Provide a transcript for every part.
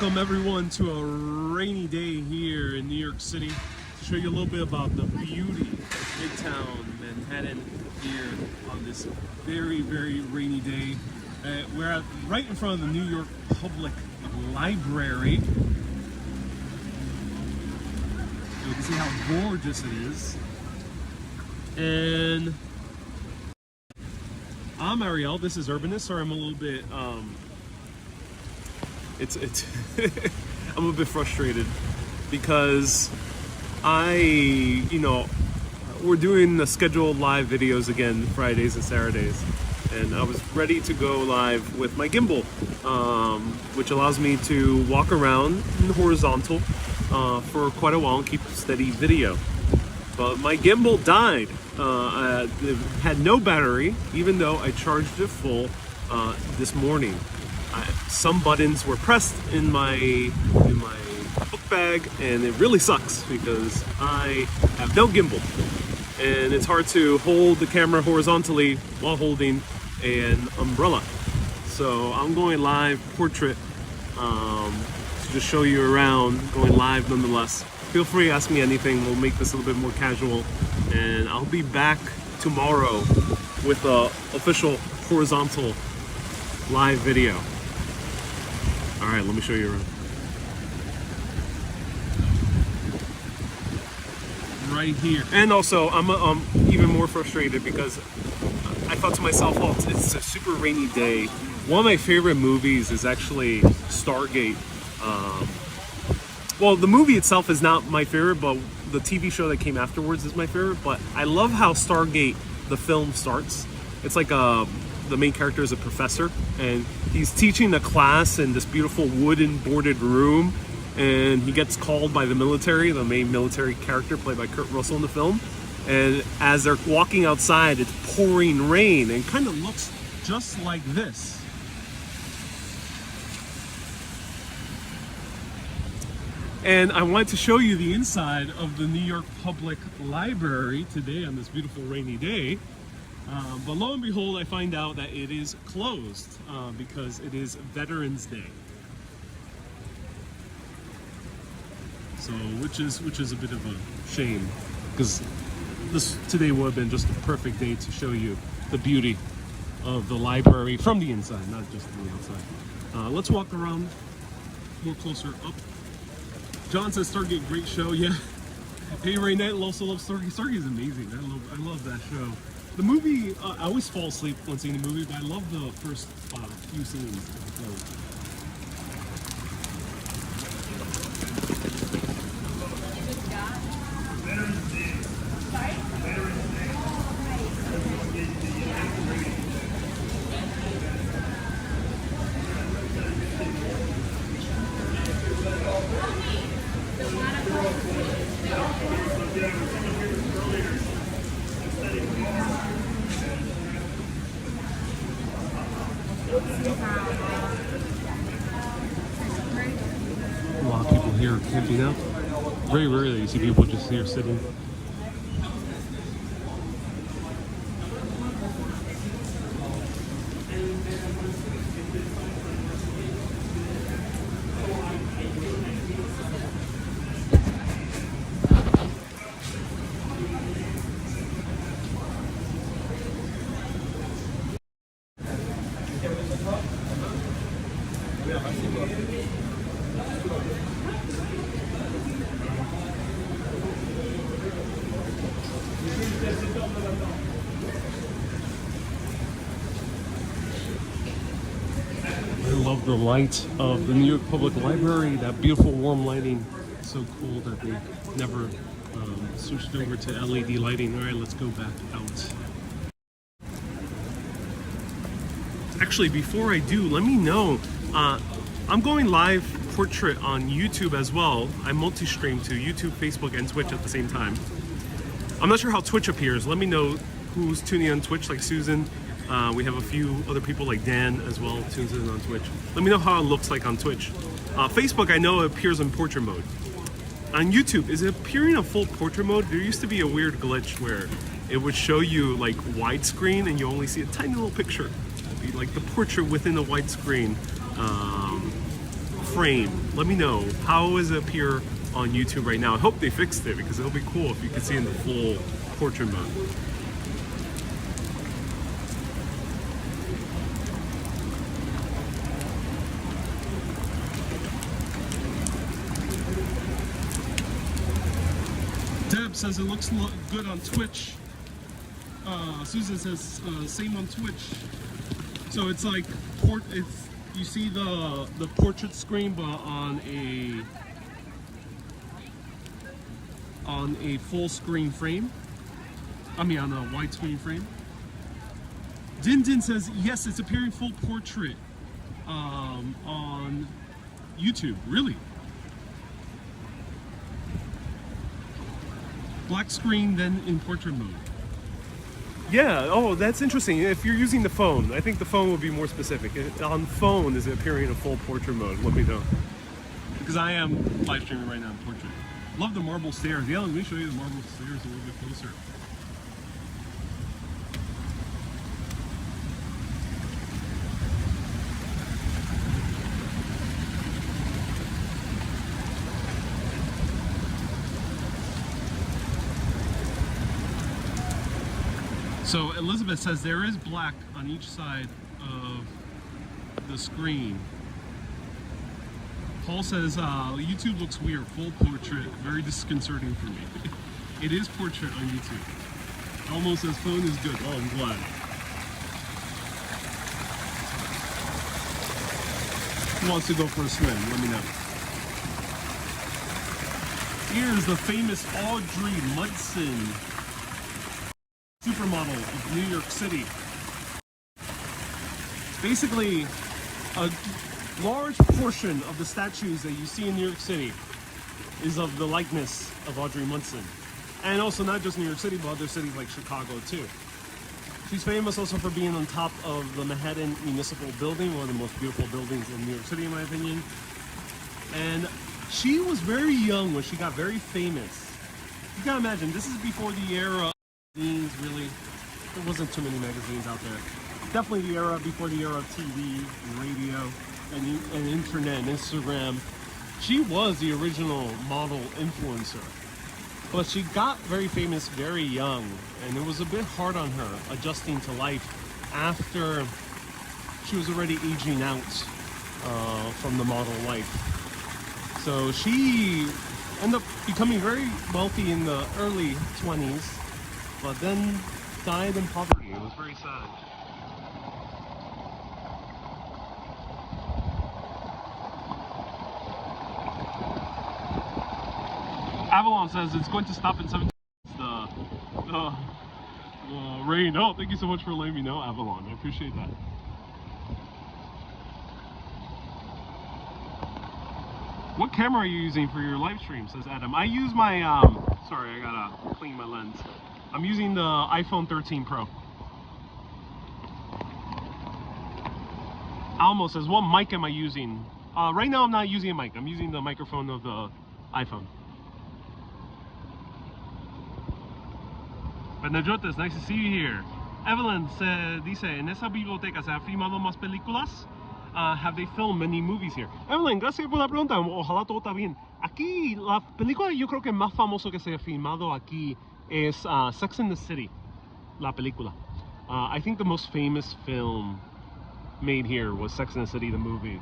Welcome everyone to a rainy day here in New York City to show you a little bit about the beauty of Midtown Manhattan here on this very, very rainy day. We're right in front of the New York Public Library. You can see how gorgeous it is. And I'm Ariel, this is Urbanist. Sorry, I'm a little bit I'm a bit frustrated because we're doing the scheduled live videos again Fridays and Saturdays, and I was ready to go live with my gimbal, which allows me to walk around in horizontal for quite a while and keep steady video. But my gimbal died. It had no battery, even though I charged it full this morning. Some buttons were pressed in my book bag, and it really sucks because I have no gimbal, and it's hard to hold the camera horizontally while holding an umbrella. So I'm going live portrait to just show you around, going live nonetheless. Feel free to ask me anything. We'll make this a little bit more casual, and I'll be back tomorrow with a official horizontal live video. All right, let me show you around. Right here. And also, I'm even more frustrated because I thought to myself, oh, it's a super rainy day. One of my favorite movies is actually Stargate. Well, the movie itself is not my favorite, but the TV show that came afterwards is my favorite. But I love how Stargate, the film, starts. It's like the main character is a professor, and he's teaching a class in this beautiful wooden boarded room, and he gets called by the military, the main military character played by Kurt Russell in the film. And as they're walking outside, it's pouring rain, and kind of looks just like this. And I wanted to show you the inside of the New York Public Library today on this beautiful rainy day. But lo and behold, I find out that it is closed because it is Veterans Day. So, which is a bit of a shame, because this today would have been just a perfect day to show you the beauty of the library from the inside, not just from the outside. Let's walk around more closer up. John says Stargate, great show. Yeah. Hey, Ray Knight also loves Stargate. Stargate is amazing. I love that show. The movie, I always fall asleep when seeing the movie, but I love the first few scenes. A lot of people here camping out. Very rarely you see people just here sitting. I love the light of the New York Public Library, that beautiful warm lighting. It's so cool that they never switched over to LED lighting. All right, let's go back out. Actually, before I do, let me know, I'm going live portrait on YouTube as well. I multi-stream to YouTube, Facebook, and Twitch at the same time. I'm not sure how Twitch appears. Let me know who's tuning on Twitch, like Susan. We have a few other people like Dan as well tunes in on Twitch. Let me know how it looks like on Twitch. Facebook, I know it appears in portrait mode. On YouTube, is it appearing in full portrait mode? There used to be a weird glitch where it would show you like widescreen and you only see a tiny little picture. It'd be like the portrait within the widescreen frame. Let me know, how does it appear on YouTube right now? I hope they fixed it, because it'll be cool if you could see in the full portrait mode. Deb says it looks good on Twitch. Susan says same on Twitch. So it's like you see the portrait screen, but on a full screen frame. I mean, on a widescreen frame. Din Din says yes, it's appearing full portrait on YouTube. Really? Black screen, then in portrait mode. Yeah, oh, that's interesting. If you're using the phone, I think the phone would be more specific. On phone, is it appearing in full portrait mode? Let me know. Because I am live streaming right now in portrait. Love the marble stairs. Yeah, let me show you the marble stairs a little bit closer. So Elizabeth says there is black on each side of the screen. Paul says YouTube looks weird, full portrait, very disconcerting for me. It is portrait on YouTube. Almost says phone is good. Oh, I'm glad. Who wants to go for a swim? Let me know. Here's the famous Audrey Munson, supermodel of New York City. Basically, a large portion of the statues that you see in New York City is of the likeness of Audrey Munson. And also not just New York City, but other cities like Chicago too. She's famous also for being on top of the Manhattan Municipal Building, one of the most beautiful buildings in New York City in my opinion. And she was very young when she got very famous. You gotta imagine, this is before the era of magazines, really. There wasn't too many magazines out there. Definitely the era before the era of TV and radio and internet and Instagram. She was the original model influencer. But she got very famous very young, and it was a bit hard on her adjusting to life after she was already aging out from the model life. So she ended up becoming very wealthy in the early 20s, but then died in poverty. It was very sad. Avalon says it's going to stop in 7 minutes. The rain. Oh, thank you so much for letting me know, Avalon. I appreciate that. What camera are you using for your live stream? Says Adam. I use my sorry, I gotta clean my lens. I'm using the iPhone 13 Pro. Almo says, what mic am I using? Right now I'm not using a mic. I'm using the microphone of the iPhone. Benajotes, nice to see you here. Evelyn dice, en esa biblioteca se han filmado más películas? Have they filmed many movies here? Evelyn, gracias por la pregunta. Ojalá todo está bien. Aquí, la película yo creo que más famoso que se ha filmado aquí es Sex and the City, la película. I think the most famous film made here was Sex and the City, the movie.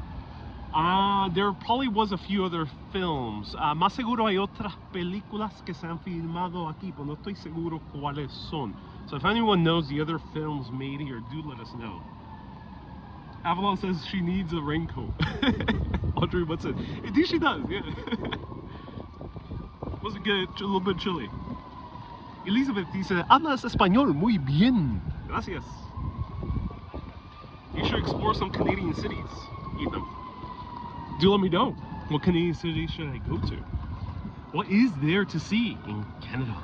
There probably was a few other films. Más seguro hay otras películas que se han filmado aquí, pero no estoy seguro cuáles son. So if anyone knows the other films made here, do let us know. Avalon says she needs a raincoat. Audrey, what's it? Indeed she does, yeah. Was it good? A little bit chilly. Elizabeth dice, hablas español muy bien. Gracias. You should explore some Canadian cities, Ethan. Do let me know. What Canadian city should I go to? What is there to see in Canada?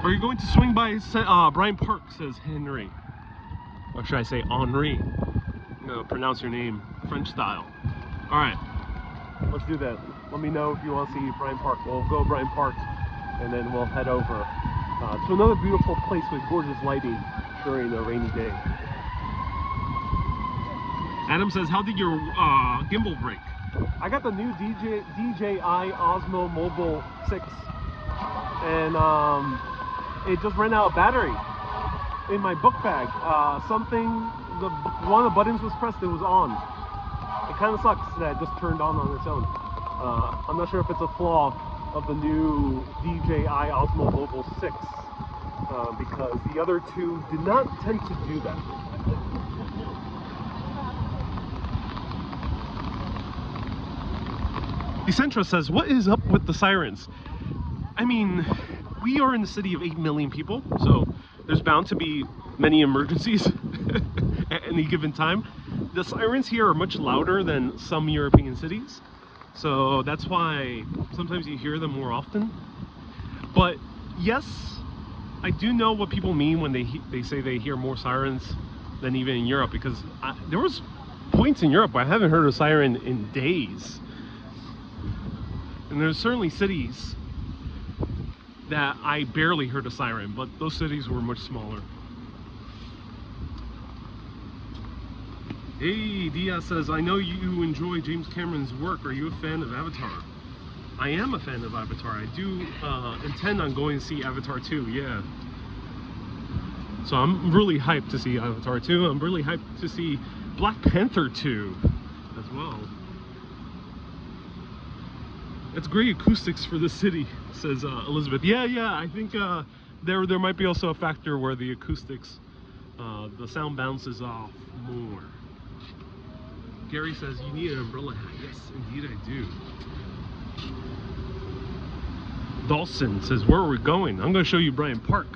Are you going to swing by Bryant Park, says Henry. Or should I say Henri? I'm gonna pronounce your name French style. Alright, let's do that. Let me know if you want to see Bryant Park. We'll go Bryant Park and then we'll head over to another beautiful place with gorgeous lighting. during a rainy day. Adam says, how did your gimbal break? I got the new DJI Osmo Mobile 6, and it just ran out of battery in my book bag. One of the buttons was pressed, it was on. It kind of sucks that it just turned on its own. I'm not sure if it's a flaw of the new DJI Osmo Mobile 6, because the other two did not tend to do that. Decentra says, what is up with the sirens? I mean, we are in the city of 8 million people, so there's bound to be many emergencies at any given time. The sirens here are much louder than some European cities, so that's why sometimes you hear them more often. But yes, I do know what people mean when they say they hear more sirens than even in Europe, because there was points in Europe where I haven't heard a siren in days. And there's certainly cities that I barely heard a siren, but those cities were much smaller. Hey, Diaz says, I know you enjoy James Cameron's work. Are you a fan of Avatar? I am a fan of Avatar. I do intend on going to see Avatar 2, yeah. So I'm really hyped to see Avatar 2. I'm really hyped to see Black Panther 2 as well. It's great acoustics for the city, says Elizabeth. Yeah, I think there might be also a factor where the acoustics, the sound bounces off more. Gary says, you need an umbrella hat. Yes, indeed I do. Dawson says, where are we going? I'm going to show you Bryant Park.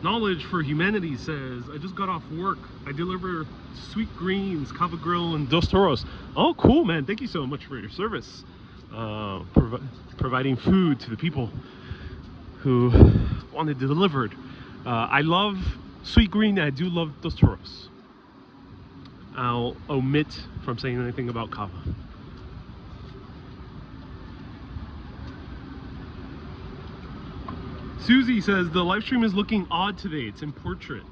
Knowledge for Humanity says, I just got off work. I deliver Sweet Greens, Cava Grill, and Dos Toros. Oh, cool, man. Thank you so much for your service. Providing food to the people who want it delivered. I love Sweet Green, and I do love Dos Toros. I'll omit from saying anything about Cava. Susie says, the live stream is looking odd today. It's in portrait.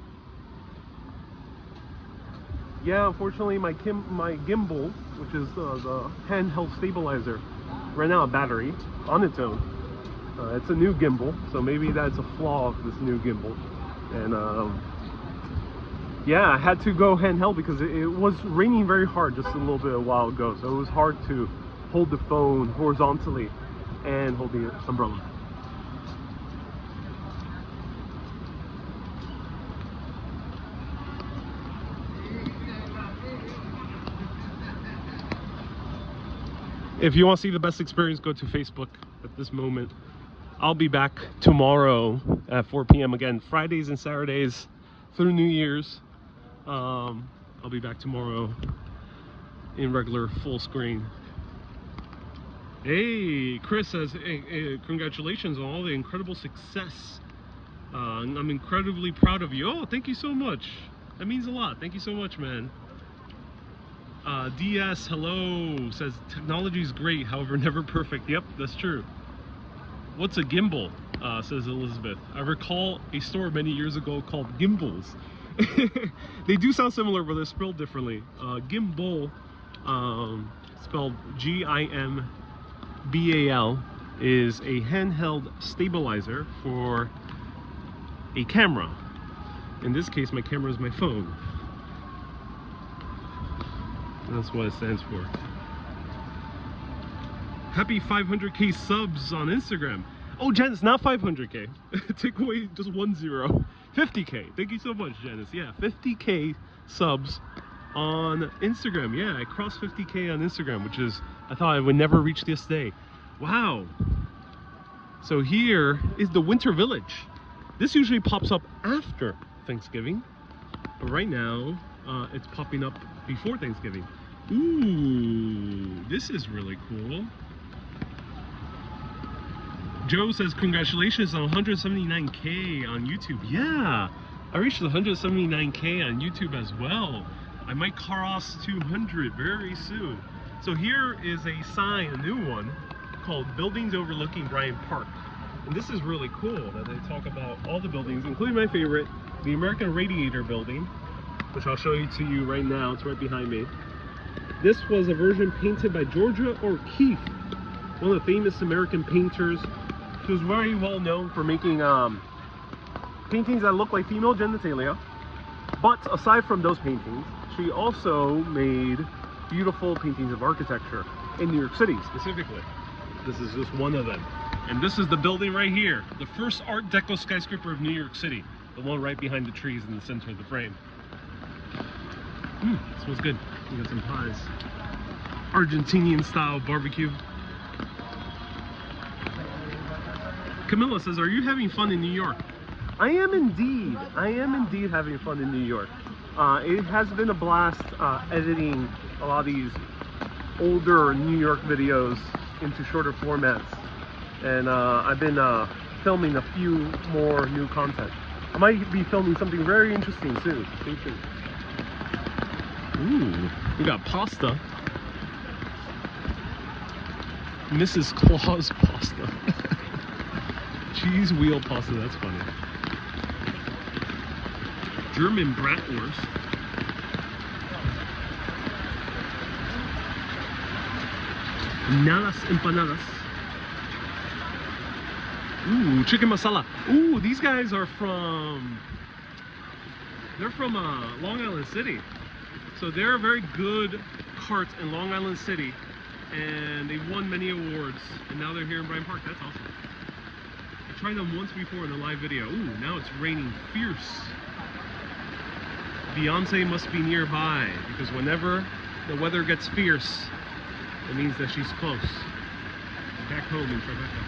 Yeah, unfortunately my gimbal, which is the handheld stabilizer, ran out of battery on its own. It's a new gimbal, so maybe that's a flaw of this new gimbal. And yeah, I had to go handheld because it was raining very hard just a little bit a while ago, so it was hard to hold the phone horizontally and hold the umbrella. If you want to see the best experience, go to Facebook at this moment. I'll be back tomorrow at 4 p.m. again, Fridays and Saturdays through New Year's. I'll be back tomorrow in regular full screen. Hey, Chris says, hey, congratulations on all the incredible success. I'm incredibly proud of you. Oh, thank you so much. That means a lot. Thank you so much, man. DS, hello, says, technology is great, however, never perfect. Yep, that's true. What's a gimbal? Says Elizabeth. I recall a store many years ago called Gimbals. They do sound similar, but they're spelled differently. Gimbal, spelled G-I-M-B-A-L, is a handheld stabilizer for a camera. In this case, my camera is my phone. That's what it stands for. Happy 500k subs on Instagram. Oh, Janice, not 500k. Take away just 1 0. 50k. Thank you so much, Janice. Yeah, 50k subs on Instagram. Yeah, I crossed 50k on Instagram, which is, I thought I would never reach this day. Wow. So here is the Winter Village. This usually pops up after Thanksgiving, but right now it's popping up before Thanksgiving. Ooh, this is really cool. Joe says, congratulations on 179k on YouTube. Yeah, I reached 179k on YouTube as well. I might cross 200 very soon. So here is a sign, a new one, called Buildings Overlooking Bryant Park. And this is really cool that they talk about all the buildings, including my favorite, the American Radiator building, which I'll show you to you right now. It's right behind me. This was a version painted by Georgia O'Keeffe, one of the famous American painters. She was very well known for making paintings that look like female genitalia. But aside from those paintings, she also made beautiful paintings of architecture in New York City specifically. This is just one of them. And this is the building right here, the first Art Deco skyscraper of New York City, the one right behind the trees in the center of the frame. Smells good. We got some pies. Argentinian style barbecue. Camilla says, are you having fun in New York? I am indeed. I am indeed having fun in New York. It has been a blast editing a lot of these older New York videos into shorter formats. And I've been filming a few more new content. I might be filming something very interesting soon. Stay tuned. Ooh, we got pasta. Mrs. Claus pasta. Cheese wheel pasta, that's funny. German bratwurst. Nanas empanadas. Ooh, chicken masala. Ooh, these guys are from... They're from Long Island City. So they're a very good cart in Long Island City. And they've won many awards. And now they're here in Bryant Park. That's awesome. I tried them once before in a live video. Ooh, now it's raining fierce. Beyonce must be nearby, because whenever the weather gets fierce, it means that she's close. Back home in Tribeca.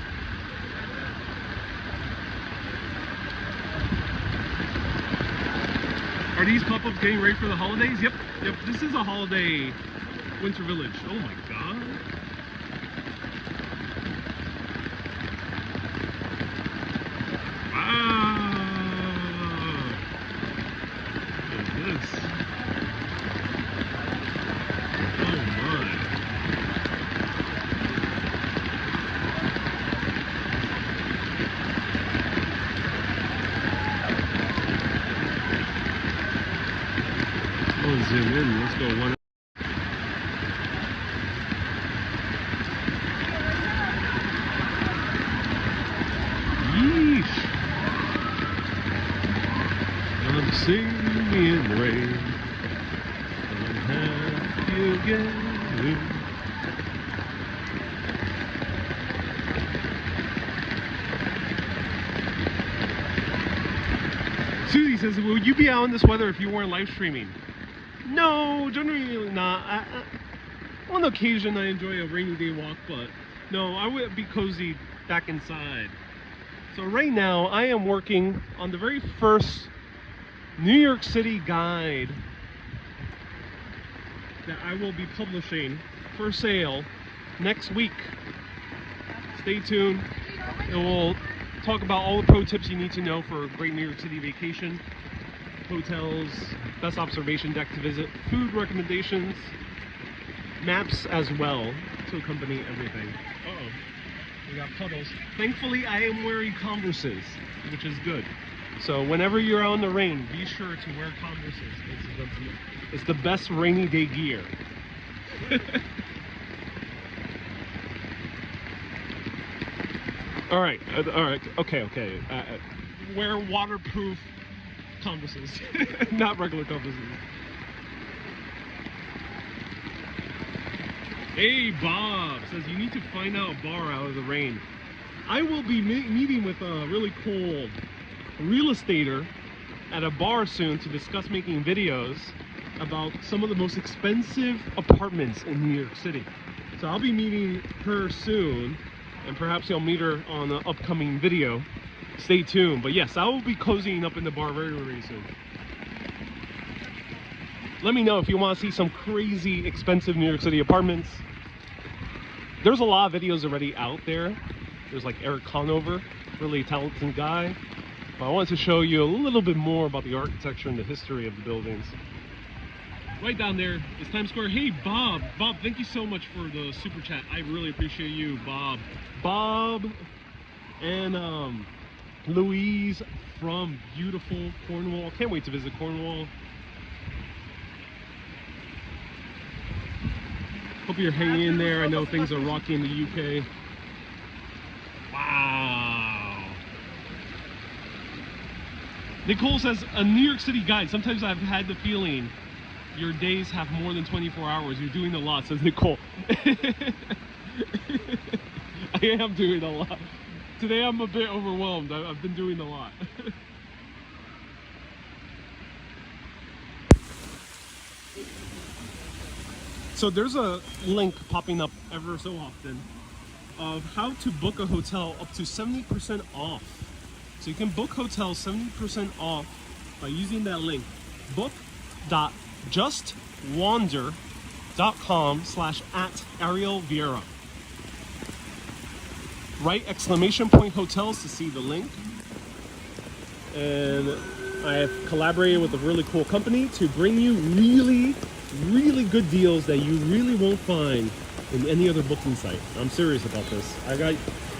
Are these pop-ups getting ready for the holidays? Yep, yep. This is a holiday winter village. Oh my god. Wow. What is this? Oh my. I'll zoom in. Let's go one. Yeesh. I'm singing in the rain. I'm happy again. Susie says, will you be out in this weather if you weren't live streaming? No, generally not. On occasion I enjoy a rainy day walk, but no, I would be cozy back inside. So right now I am working on the very first New York City guide that I will be publishing for sale next week. Stay tuned. It will talk about all the pro tips you need to know for a great New York City vacation. Hotels, best observation deck to visit, food recommendations, maps as well to accompany everything. Uh-oh, we got puddles. Thankfully, I am wearing Converses, which is good. So whenever you're out in the rain, be sure to wear Converses. It's the best rainy day gear. All right, okay. Wear waterproof Converses, not regular Converses. Hey, Bob says you need to find out a bar out of the rain. I will be meeting with a really cool real estater at a bar soon to discuss making videos about some of the most expensive apartments in New York City. So I'll be meeting her soon, and perhaps I'll meet her on an upcoming video. Stay tuned. But yes, I will be cozying up in the bar very, very soon. Let me know if you want to see some crazy expensive New York City apartments. There's a lot of videos already out there. There's like Eric Conover, really talented guy. But I wanted to show you a little bit more about the architecture and the history of the buildings. Right down there is Times Square. Hey, Bob. Bob, thank you so much for the super chat. I really appreciate you, Bob. Bob And Louise from beautiful Cornwall. Can't wait to visit Cornwall. Hope you're hanging in there. I know things are rocky in the UK. Wow. Nicole says, a New York City guide. Sometimes I've had the feeling your days have more than 24 hours. You're doing a lot, says Nicole. I am doing a lot. Today I'm a bit overwhelmed. I've been doing a lot. So there's a link popping up ever so often of how to book a hotel up to 70% off. So you can book hotels 70% off by using that link, book.justwander.com/@ArielVieira. Write exclamation point hotels to see the link. And I have collaborated with a really cool company to bring you really good deals that you really won't find in any other booking site. I'm serious about this. I got,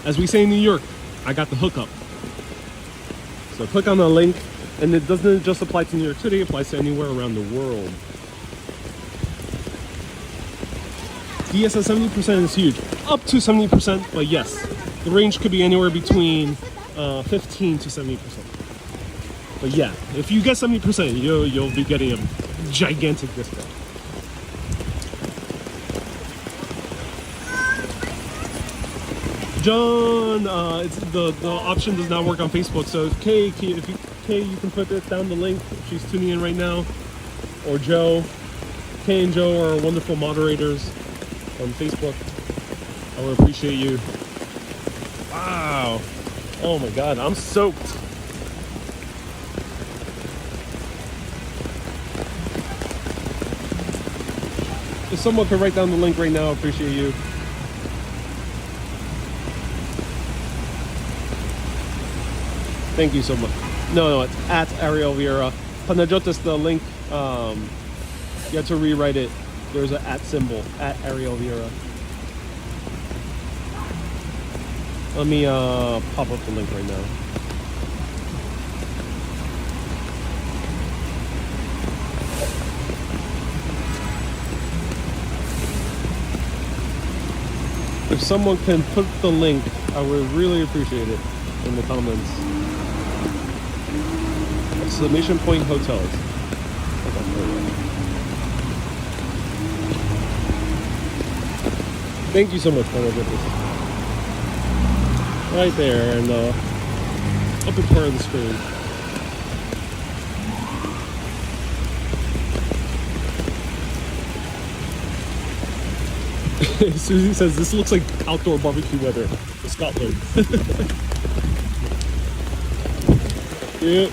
as we say in New York, I got the hookup. So click on the link, and it doesn't just apply to New York City, it applies to anywhere around the world. Yes, 70% is huge. Up to 70%, but yes, the range could be anywhere between 15 to 70%. But yeah, if you get 70%, you'll be getting a gigantic discount. John, it's the option does not work on Facebook. So Kay, if you can put this down the link. She's tuning in right now, or Joe. Kay and Joe are wonderful moderators on Facebook. I would appreciate you. Wow. Oh my God, I'm soaked. If someone could write down the link right now, I appreciate you. Thank you so much. No, it's at Ariel Vieira. Panajotas, the link, you have to rewrite it. There's an at symbol, at Ariel Vieira. Let me pop up the link right now. If someone can put the link, I would really appreciate it in the comments. Exclamation point hotels. Thank you so much for this. Right there in the upper part of the screen. Susie says this looks like outdoor barbecue weather in Scotland. Yep.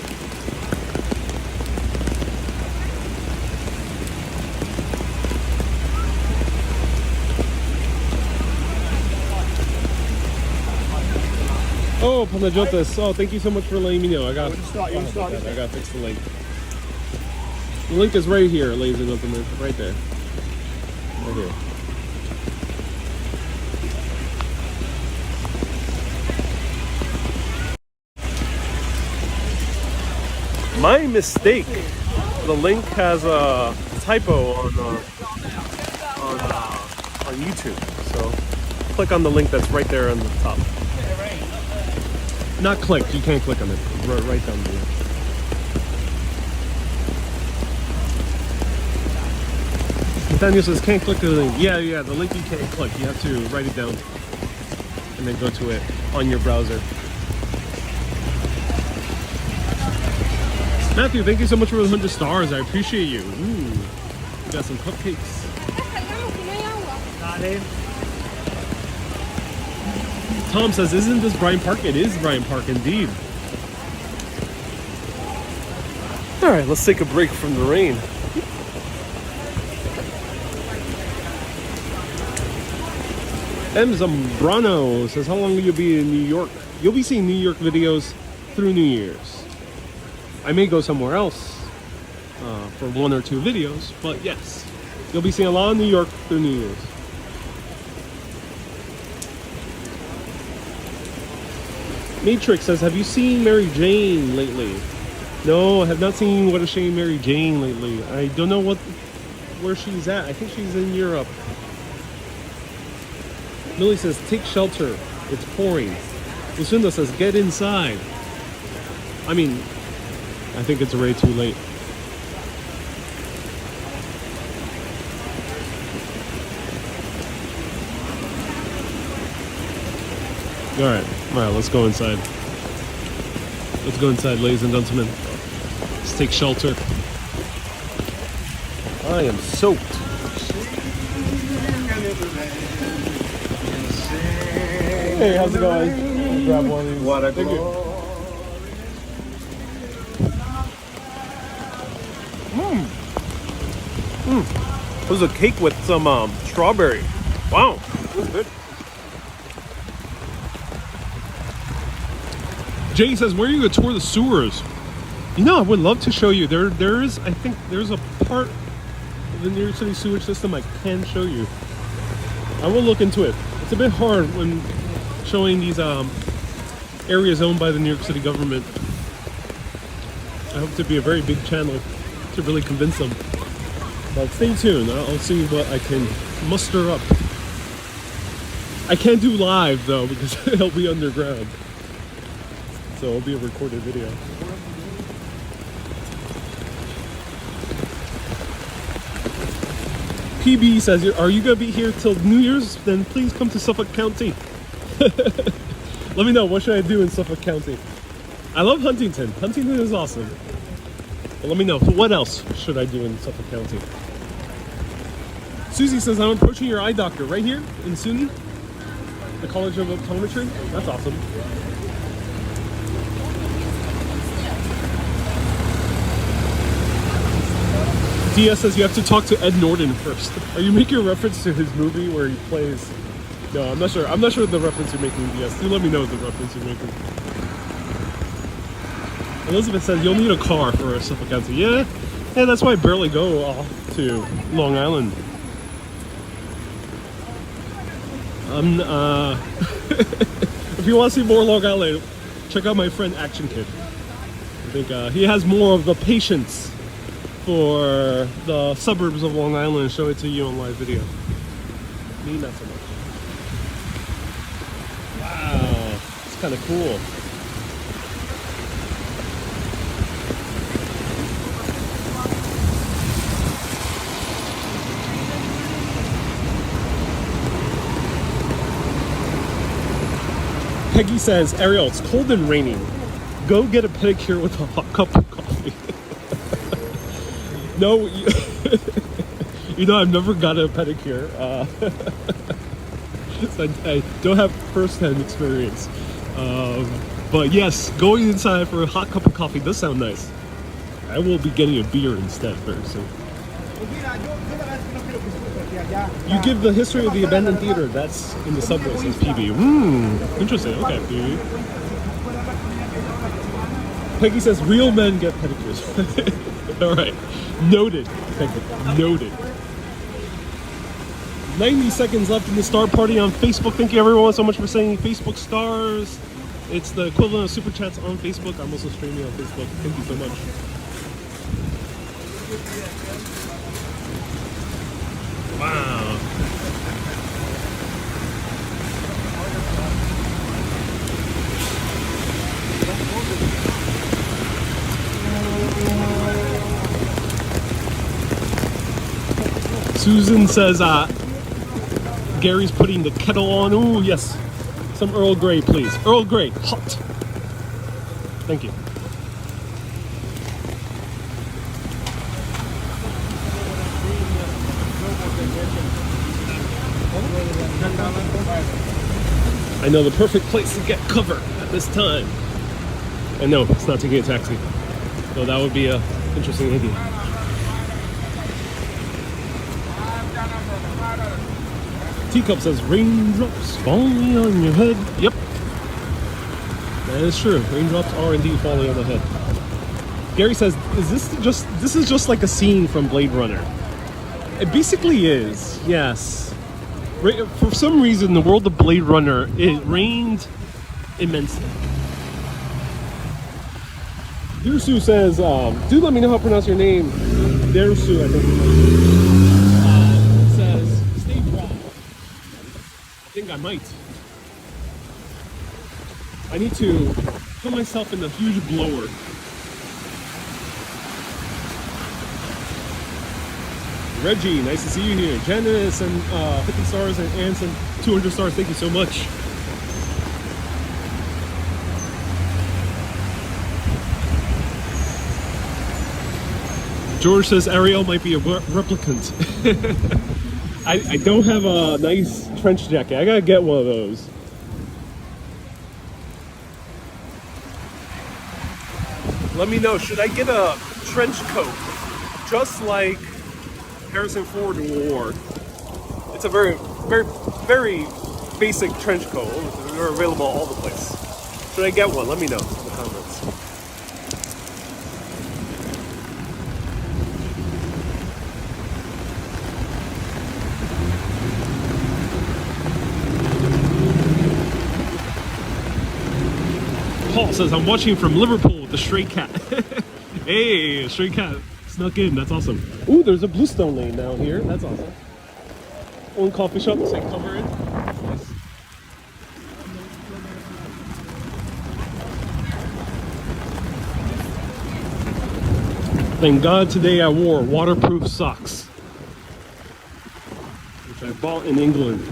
Oh, Panajotas. Oh, thank you so much for letting me know. I gotta fix the link. The link is right here, ladies and gentlemen. Right there. Right here. My mistake. The link has a typo on YouTube. So click on the link that's right there on the top. Not click. You can't click on it. Right down there. Nathaniel says can't click the link. Yeah. The link you can't click. You have to write it down and then go to it on your browser. Matthew, thank you so much for the 100 stars. I appreciate you. Ooh, we got some cupcakes. Tom says, isn't this Bryant Park? It is Bryant Park, indeed. All right, let's take a break from the rain. M. Zambrano says, how long will you be in New York? You'll be seeing New York videos through New Year's. I may go somewhere else for 1 or 2 videos, but yes, you'll be seeing a lot of New York through New Year's. Matrix says, have you seen Mary Jane lately? No, I have not seen What a Shame Mary Jane lately. I don't know where she's at. I think she's in Europe. Millie says, take shelter. It's pouring. Lucinda says, get inside. I mean, I think it's already too late. All right, let's go inside. Let's go inside, ladies and gentlemen. Let's take shelter. I am soaked. Hey, how's it going? I'll grab one of these. What a Thank you. It was a cake with some strawberry. Wow, it was good. Jay says, where are you going to tour the sewers? You know, I would love to show you. There is, I think there's a part of the New York City sewage system I can show you. I will look into it. It's a bit hard when showing these areas owned by the New York City government. I hope to be a very big channel to really convince them. But stay tuned. I'll see what I can muster up. I can't do live though because it'll be underground. So it'll be a recorded video. PB says, are you going to be here till New Year's? Then please come to Suffolk County. Let me know, what should I do in Suffolk County? I love Huntington. Huntington is awesome. But let me know, what else should I do in Suffolk County? Susie says, I'm approaching your eye doctor right here in SUNY, the College of Optometry. That's awesome. Dia says you have to talk to Ed Norton first. Are you making a reference to his movie where he plays? No, I'm not sure. I'm not sure the reference you're making, Dia. Do let me know the reference you're making. Elizabeth says you'll need a car for Suffolk County. Yeah, that's why I barely go off to Long Island. If you want to see more Long Island, check out my friend Action Kid. I think he has more of the patience for the suburbs of Long Island and show it to you on live video. Me, not so much. Wow, it's kind of cool. Peggy says, Ariel, it's cold and raining. Go get a pedicure with a hot cup of coffee. No, you know, I've never got a pedicure. So I don't have first-hand experience. But yes, going inside for a hot cup of coffee does sound nice. I will be getting a beer instead very soon. You give the history of the abandoned theater. That's in the subway, says PB. Interesting. Okay, PB. Peggy says, real men get pedicures. All right. Noted. Peggy. Noted. 90 seconds left in the star party on Facebook. Thank you everyone so much for saying Facebook stars. It's the equivalent of super chats on Facebook. I'm also streaming on Facebook. Thank you so much. Wow. Susan says, Gary's putting the kettle on. Ooh, yes. Some Earl Grey, please. Earl Grey, hot. Thank you. I know the perfect place to get cover at this time. And no, it's not taking a taxi. So that would be a interesting idea. Teacup says, raindrops falling on your head. Yep. That is true. Raindrops are indeed falling on the head. Gary says, this is just like a scene from Blade Runner. It basically is, yes. For some reason, the world of Blade Runner, it rained immensely. Dursu says, do let me know how to pronounce your name. Dursu, I think. Says, stay dry. I think I might. I need to put myself in a huge blower. Reggie, nice to see you here. Janice and 50 stars and Anson, 200 stars. Thank you so much. George says Ariel might be a replicant. I don't have a nice trench jacket. I gotta get one of those. Let me know, should I get a trench coat just like Harrison Ford wore? It's a very, very, very basic trench coat. They're available all the place. Should I get one? Let me know in the comments. Paul says, I'm watching from Liverpool with the stray cat. Hey, stray cat snuck in. That's awesome. Ooh, there's a Bluestone lane down here. That's awesome. One coffee shop, so you can cover it. Nice. Thank God today I wore waterproof socks, which I bought in England,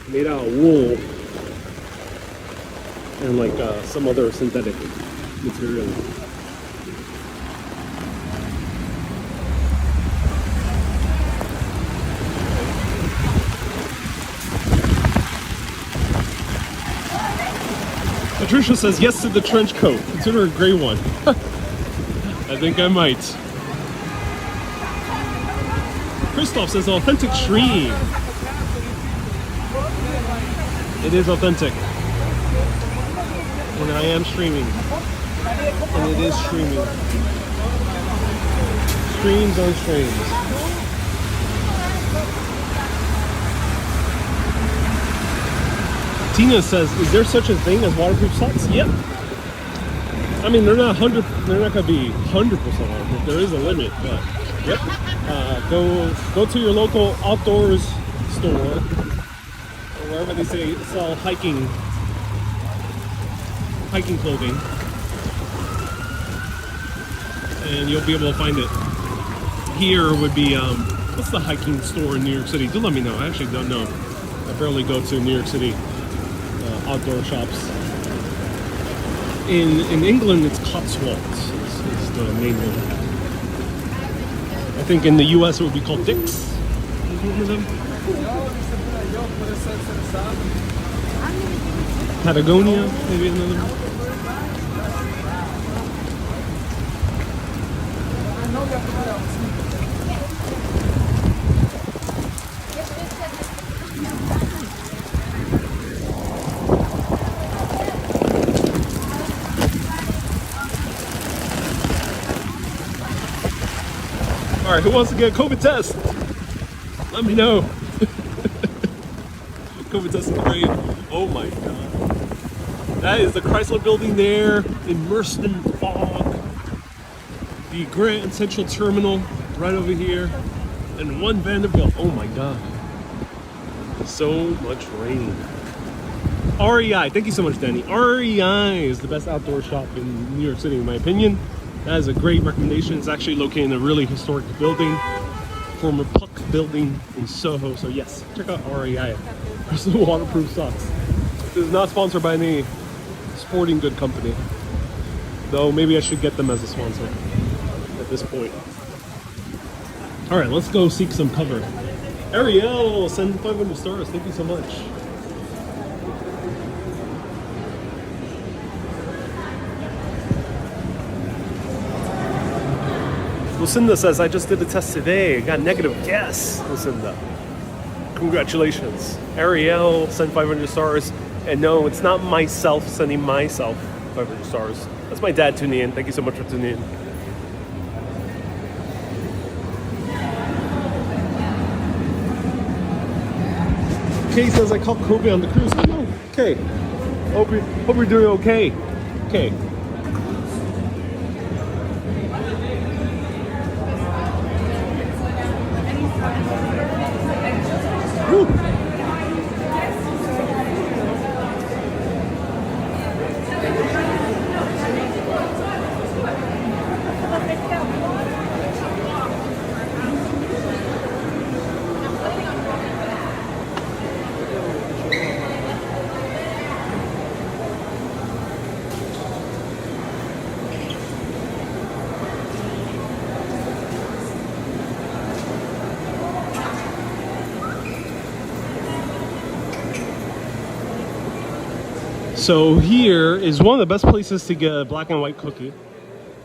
made out of wool and like some other synthetic material. Patricia says yes to the trench coat. Consider a gray one. I think I might. Christoph says authentic stream. It is authentic. And I am streaming. And it is streaming. Streams on streams. Tina says, is there such a thing as waterproof socks? Yep. I mean, they're not gonna be 100% waterproof. There is a limit, but yep. Go to your local outdoors store or wherever they sell hiking clothing, and you'll be able to find it. Here would be what's the hiking store in New York City? Do let me know. I actually don't know. I barely go to New York City outdoor shops. In England, it's Cotswolds is the main one. I think in the US it would be called Dick's. Is one of them. Patagonia, maybe another one. All right, who wants to get a COVID test? Let me know. COVID test is great. Oh my God. That is the Chrysler building there, immersed in fog. The Grand Central Terminal right over here. And one Vanderbilt. Oh my God. So much rain. REI, thank you so much, Danny. REI is the best outdoor shop in New York City, in my opinion. That is a great recommendation. It's actually located in a really historic building, former Puck building in Soho. So yes, check out REI. There's the waterproof socks. This is not sponsored by any sporting good company, though maybe I should get them as a sponsor at this point. All right, let's go seek some cover. Ariel, send 500 stars. Thank you so much. Lucinda says, I just did the test today. I got negative. Yes, Lucinda. Congratulations. Ariel sent 500 stars. And no, it's not myself sending myself 500 stars. That's my dad tuning in. Thank you so much for tuning in. Kay says, I caught COVID on the cruise. Oh, okay. Hope you're doing okay. Okay. So here is one of the best places to get a black and white cookie.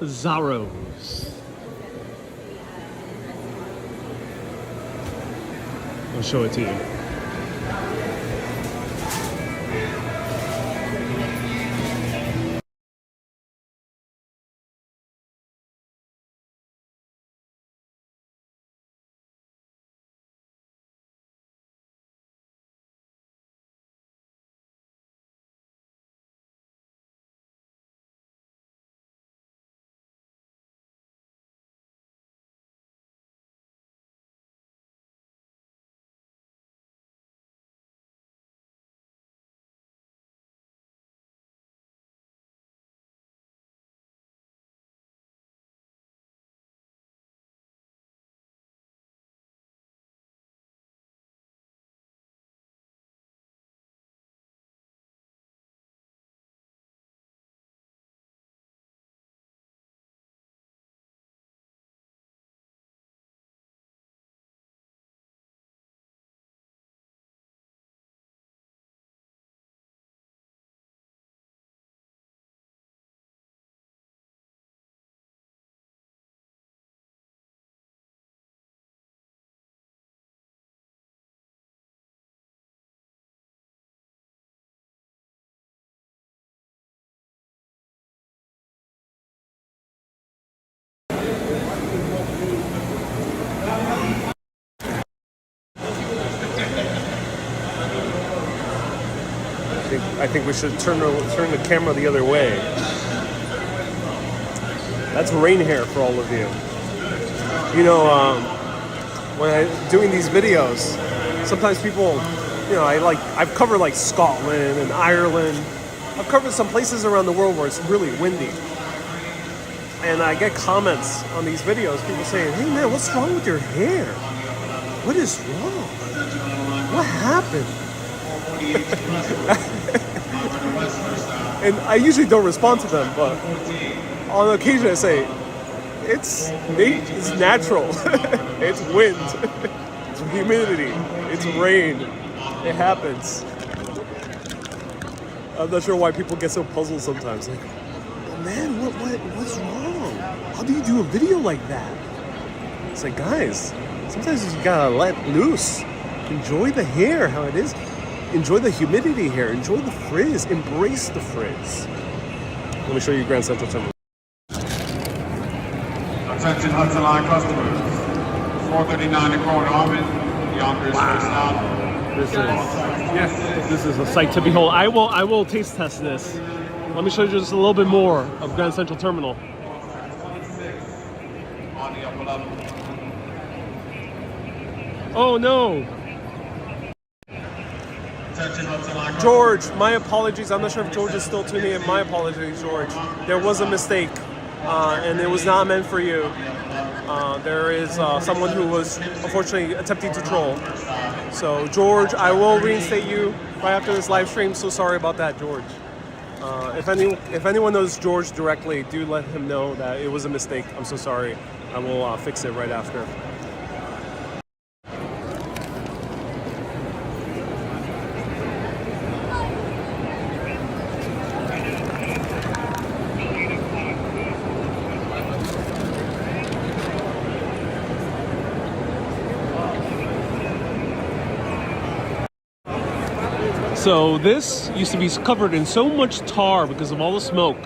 Zaro's. I'll show it to you. I think we should turn the camera the other way. That's rain hair for all of you. You know, when I'm doing these videos, sometimes people, you know, I've covered like Scotland and Ireland. I've covered some places around the world where it's really windy. And I get comments on these videos, people saying, "Hey man, what's wrong with your hair? What is wrong? What happened?" And I usually don't respond to them, but on occasion I say, it's natural. It's wind, it's humidity, it's rain. It happens. I'm not sure why people get so puzzled sometimes. Like, oh man, what's wrong? How do you do a video like that? It's like, guys, sometimes you gotta let loose. Enjoy the hair, how it is. Enjoy the humidity here. Enjoy the frizz. Embrace the frizz. Let me show you Grand Central Terminal. Attention Hudson Line customers. 439 to Corn Armin. Yonkers first stop. This is a sight to behold. I will taste test this. Let me show you just a little bit more of Grand Central Terminal. On the upper level. Oh no. George, my apologies. I'm not sure if George is still tuning in. My apologies, George. There was a mistake, and it was not meant for you. There is someone who was unfortunately attempting to troll. So, George, I will reinstate you right after this live stream. So sorry about that, George. If anyone knows George directly, do let him know that it was a mistake. I'm so sorry. I will fix it right after. So this used to be covered in so much tar because of all the smoke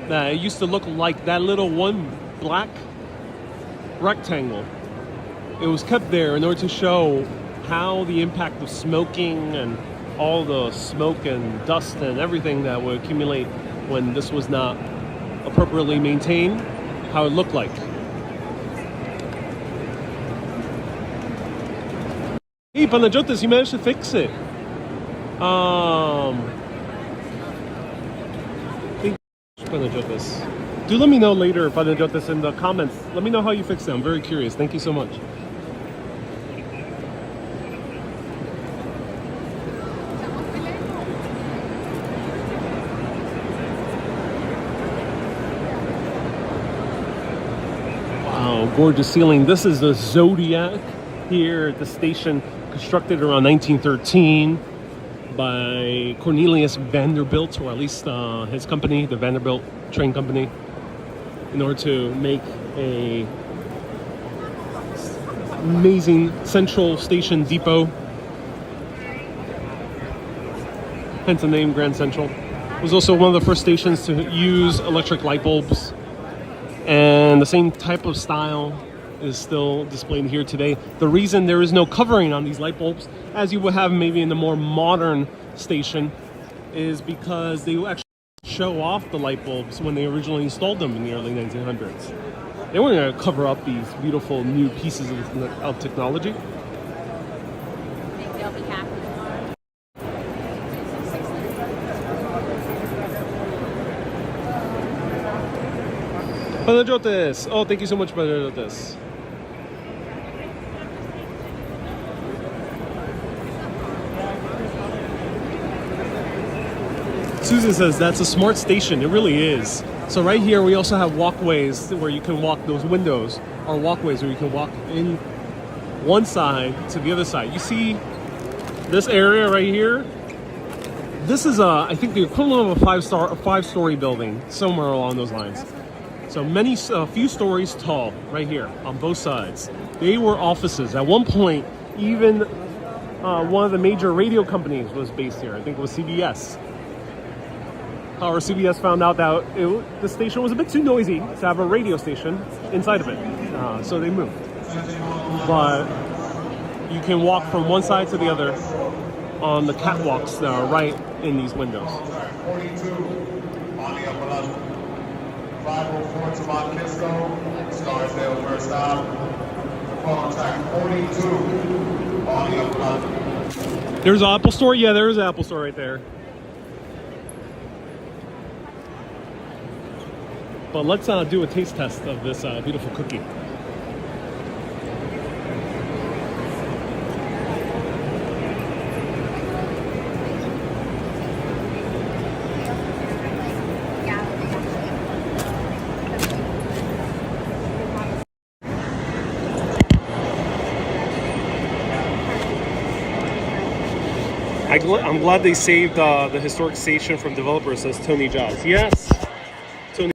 that it used to look like that little one black rectangle. It was kept there in order to show how the impact of smoking and all the smoke and dust and everything that would accumulate when this was not appropriately maintained, how it looked like. Hey, Panajotis, you managed to fix it. Do let me know later, Panajotis, in the comments. Let me know how you fixed it. I'm very curious. Thank you so much. Wow, gorgeous ceiling. This is the Zodiac here at the station, constructed around 1913. by Cornelius Vanderbilt, or at least his company, the Vanderbilt Train Company, in order to make a amazing central station depot. Hence the name Grand Central. It was also one of the first stations to use electric light bulbs, and the same type of style is still displayed here today. The reason there is no covering on these light bulbs, as you would have maybe in the more modern station, is because they actually show off the light bulbs when they originally installed them in the early 1900s. They weren't going to cover up these beautiful new pieces of technology. Think they'll be happy tomorrow. Panajotes! Oh, thank you so much, Panajotes. Susan says that's a smart station. It really is. So right here we also have walkways where you can walk. Those windows are walkways where you can walk in one side to the other side. You see this area right here? This is I think the equivalent of a five-story building, somewhere along those lines. So a few stories tall right here on both sides. They were offices. At one point, even one of the major radio companies was based here. I think it was CBS. However, CBS found out that the station was a bit too noisy to have a radio station inside of it. So they moved. But you can walk from one side to the other on the catwalks that are right in these windows. 42 on the upper level. 504 to Mount Kisco, Scarsdale first stop. Contact 42 on the upper level. There's an Apple Store? Yeah, there is an Apple Store right there. But let's do a taste test of this beautiful cookie. I'm glad they saved the historic station from developers, says Tony Jaws. Yes! Tony.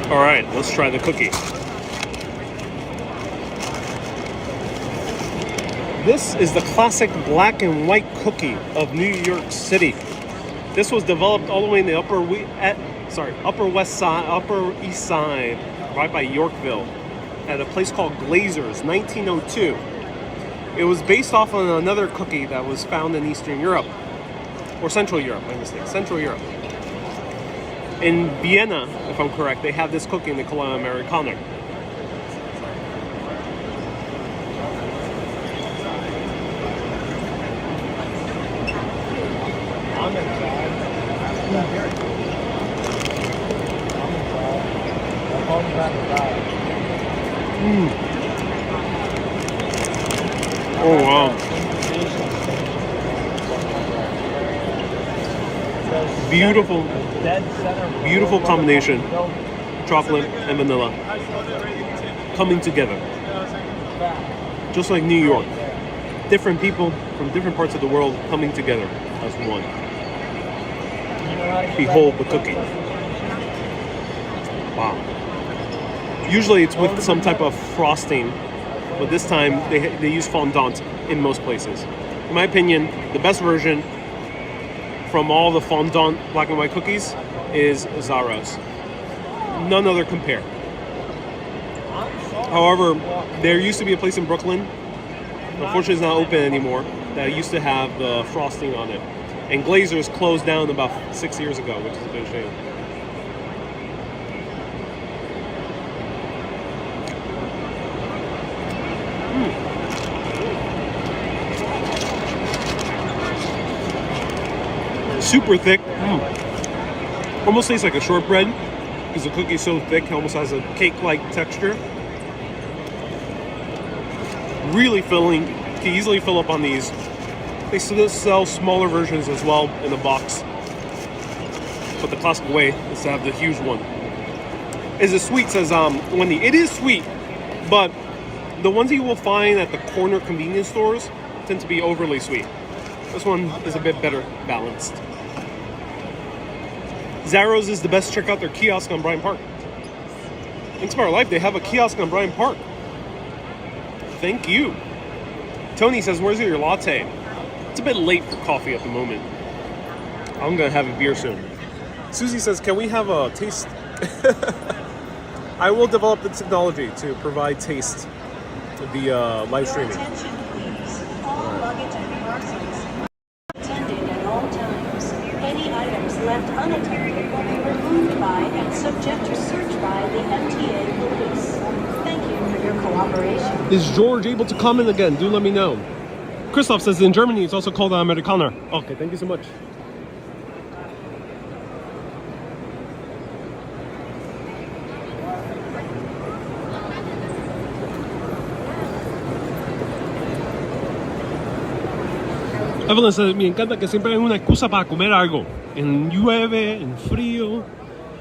All right, let's try the cookie. This is the classic black and white cookie of New York City. This was developed all the way in the Upper East Side, right by Yorkville, at a place called Glazer's, 1902. It was based off on another cookie that was found in Eastern Europe, or Central Europe, my mistake, Central Europe. In Vienna, if I'm correct, they have this cookie and they call it Americana. Oh wow. Beautiful combination. Chocolate and vanilla coming together. Just like New York. Different people from different parts of the world coming together as one. Behold the cookie. Wow. Usually it's with some type of frosting, but this time they use fondant in most places. In my opinion, the best version from all the fondant black and white cookies is Zara's. None other compare. However, there used to be a place in Brooklyn, unfortunately it's not open anymore, that used to have the frosting on it. And Glazer's closed down about 6 years ago, which is a bit of a shame. Super thick. Almost tastes like a shortbread because the cookie is so thick, it almost has a cake-like texture. Really filling. You can easily fill up on these. They still sell smaller versions as well in a box. but the classic way is to have the huge one. Is it sweet? Says Wendy. It is sweet, but the ones that you will find at the corner convenience stores tend to be overly sweet. This one is a bit better balanced. Zaro's is the best. Check out their kiosk on Bryant Park. Inspire Life, they have a kiosk on Bryant Park. Thank you. Tony says, where's your latte? It's a bit late for coffee at the moment. I'm gonna have a beer soon. Susie says, can we have a taste? I will develop the technology to provide taste via live streaming. Attention, please. All luggage and parcels attended at all times. Any items left unattended will be removed by and subject to search by the MTA police. Thank you for your cooperation. Is George able to comment again? Do let me know. Christoph says in Germany it's also called Amerikaner. Okay, thank you so much. Evelyn says, me encanta que siempre hay una excusa para comer algo. En llueve, en frío.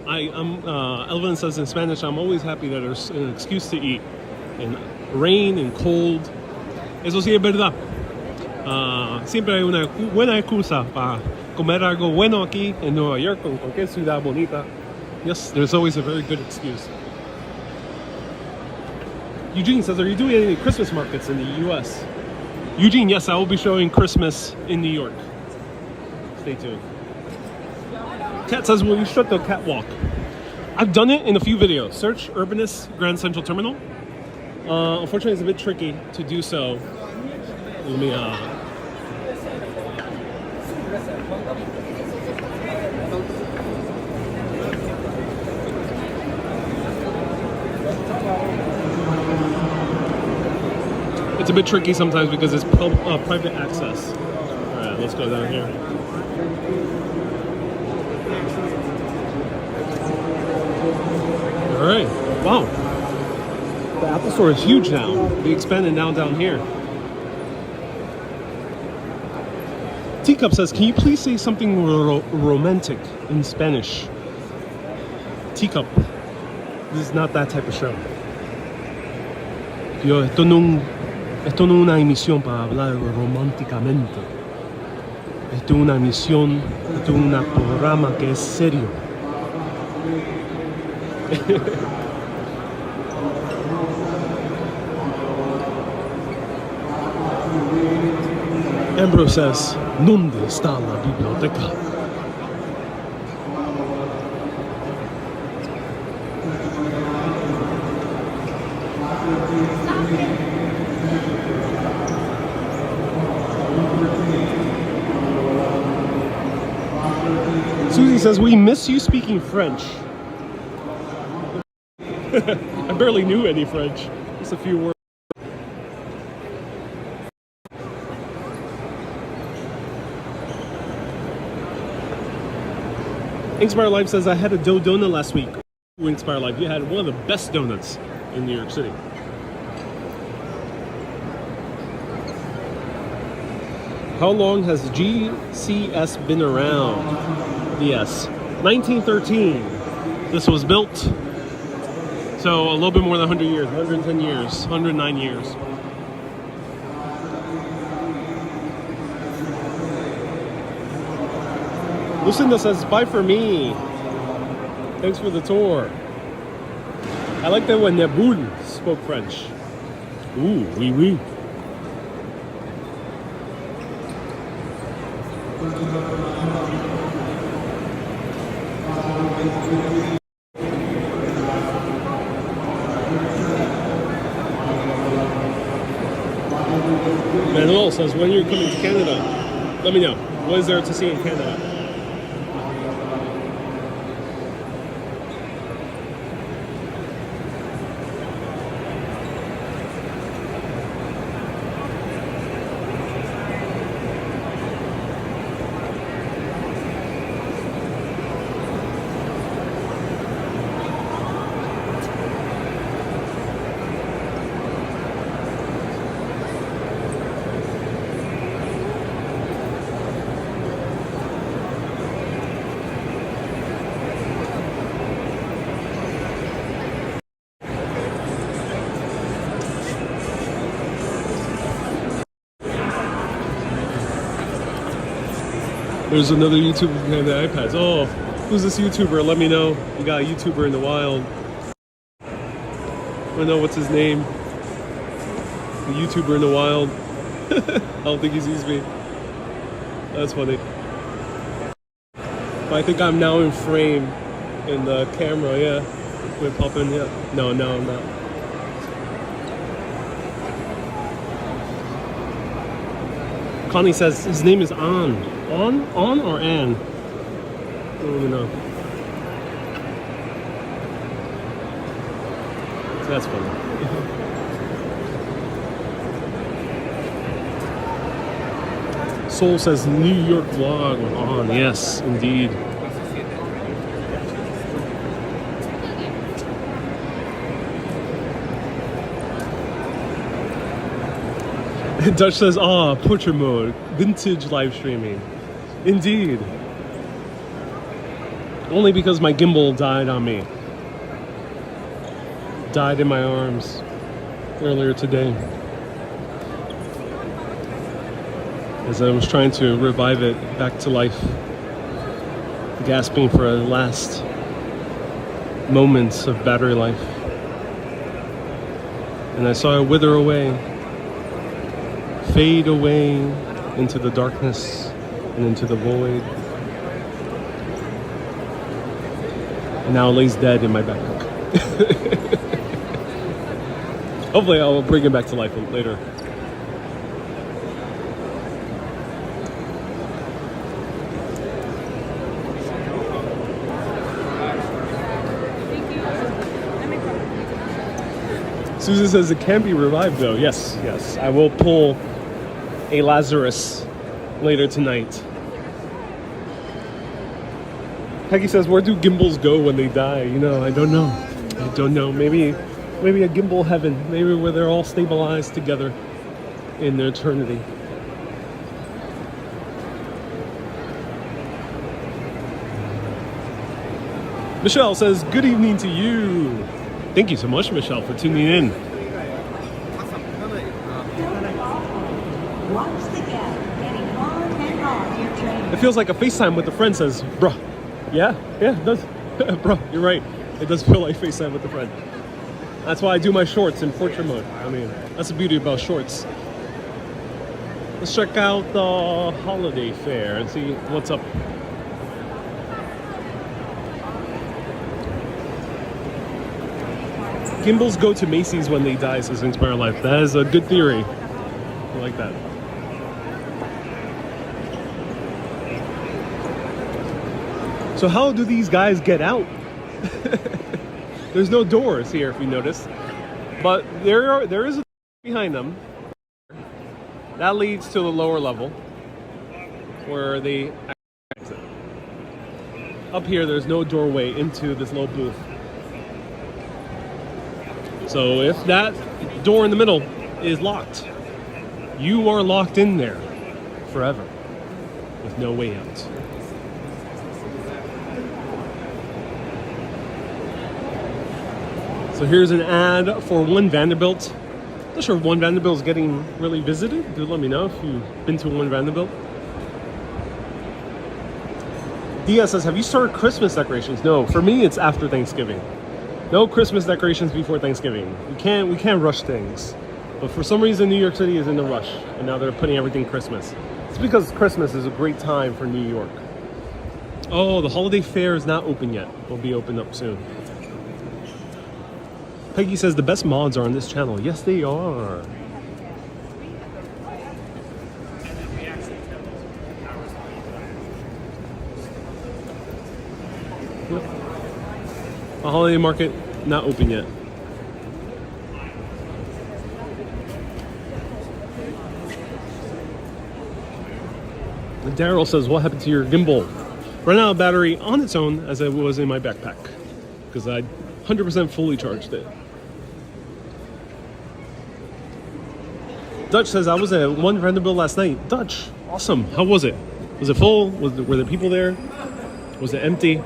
Evelyn says in Spanish, I'm always happy that there's an excuse to eat. In rain and cold. Eso sí es verdad. Siempre hay una buena excusa para comer algo bueno aquí en Nueva York o en cualquier ciudad bonita. Yes, there's always a very good excuse. Eugene says, are you doing any Christmas markets in the U.S.? Eugene, yes, I will be showing Christmas in New York. Stay tuned. Cat says, will you shut the catwalk? I've done it in a few videos. Search Urbanist Grand Central Terminal. Unfortunately, it's a bit tricky to do so. Let me, It's a bit tricky sometimes because it's private access. Alright, let's go down here. Alright, wow. The Apple Store is huge now. We expanded now down here. Teacup says, can you please say something romantic in Spanish? Teacup, this is not that type of show. Esto no es una emisión para hablar románticamente. Esto es una emisión, esto es un programa que es serio. Ambrose says, ¿dónde está la biblioteca? Susie says, we miss you speaking French. I barely knew any French. Just a few words. Inspire Life says, I had a dough donut last week. Inspire Life, you had one of the best donuts in New York City. How long has GCS been around? Yes, 1913. This was built, so a little bit more than 100 years, 110 years, 109 years. Lucinda says, bye for me. Thanks for the tour. I like that when Neboul spoke French. Ooh, oui, oui. Manuel says, when you're coming to Canada, let me know. What is there to see in Canada? There's another YouTuber behind the iPads. Oh, who's this YouTuber? Let me know. You got a YouTuber in the wild. I don't know what's his name. The YouTuber in the wild. I don't think he sees me. That's funny. But I think I'm now in frame in the camera, yeah. We're popping, yeah. No, I'm not. Connie says his name is An. On or An? I don't even know. That's funny. Soul says New York vlog on. Yes, indeed. Dutch says, portrait mode, vintage live streaming. Indeed. Only because my gimbal died on me. Died in my arms earlier today. As I was trying to revive it back to life. Gasping for a last moments of battery life. And I saw it wither away. Fade away into the darkness and into the void. And now it lays dead in my backpack. Hopefully I'll bring it back to life later. Susan says it can be revived though. Yes. I will pull a Lazarus later tonight. Peggy says, where do gimbals go when they die? You know, I don't know. Maybe a gimbal heaven. Maybe where they're all stabilized together in their eternity. Michelle says, good evening to you. Thank you so much, Michelle, for tuning in. Watch the gap, getting on and off your train. It feels like a FaceTime with a friend says, bruh. Yeah, it does. Bro, you're right. It does feel like FaceTime with a friend. That's why I do my shorts in portrait mode. I mean, that's the beauty about shorts. Let's check out the holiday fair and see what's up. Gimbals go to Macy's when they die, says Inspire Life. That is a good theory. I like that. So how do these guys get out? There's no doors here, if you notice. But there is a door behind them. That leads to the lower level where they exit. Up here, there's no doorway into this little booth. So if that door in the middle is locked, you are locked in there forever with no way out. So here's an ad for One Vanderbilt. Not sure if One Vanderbilt is getting really visited. Do let me know if you've been to One Vanderbilt. Dia says, have you started Christmas decorations? No, for me it's after Thanksgiving. No Christmas decorations before Thanksgiving. We can't rush things. But for some reason, New York City is in a rush, and now they're putting everything Christmas. It's because Christmas is a great time for New York. Oh, the holiday fair is not open yet. It'll be opened up soon. Peggy says the best mods are on this channel. Yes, they are. Yep. The holiday market not open yet. Daryl says, what happened to your gimbal? Ran out of battery on its own as it was in my backpack because I 100% fully charged it. Dutch says, I was at One Vanderbilt last night. Dutch, awesome. How was it? Was it full? Were there people there? Was it empty?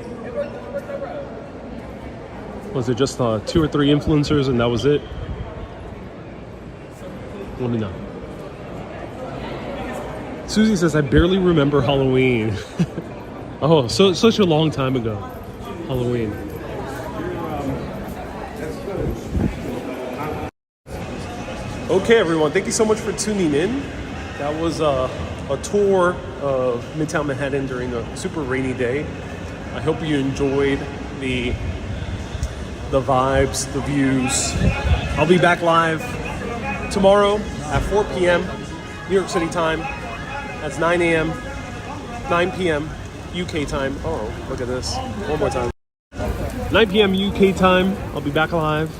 Was it just 2 or 3 influencers and that was it? Let me know. Susie says, I barely remember Halloween. Oh, so such a long time ago. Halloween. Okay, everyone. Thank you so much for tuning in. That was a tour of Midtown Manhattan during a super rainy day. I hope you enjoyed the vibes, the views. I'll be back live tomorrow at 4 p.m. New York City time. That's 9 a.m., 9 p.m. UK time. Oh, look at this. One more time. 9 p.m. UK time. I'll be back live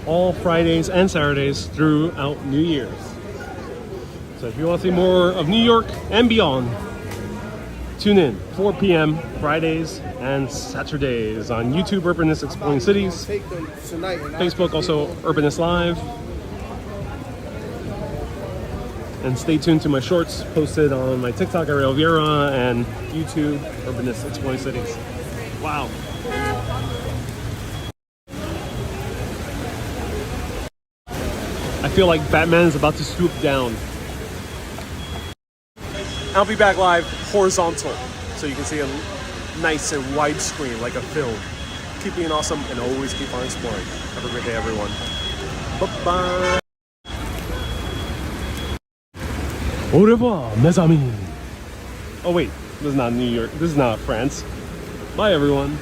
all Fridays and Saturdays throughout New Year's. So if you want to see more of New York and beyond, tune in 4 p.m. Fridays and Saturdays on YouTube, Urbanist Exploring Cities. Facebook, also Urbanist Live. And stay tuned to my shorts posted on my TikTok, Ariel Vieira, and YouTube, Urbanist Exploring Cities. Wow. I feel like Batman is about to swoop down. I'll be back live horizontal, so you can see a nice and wide screen like a film. Keep being awesome and always keep on exploring. Have a great day, everyone. Bye-bye. Au revoir, mes amis. Oh wait, this is not New York. This is not France. Bye, everyone.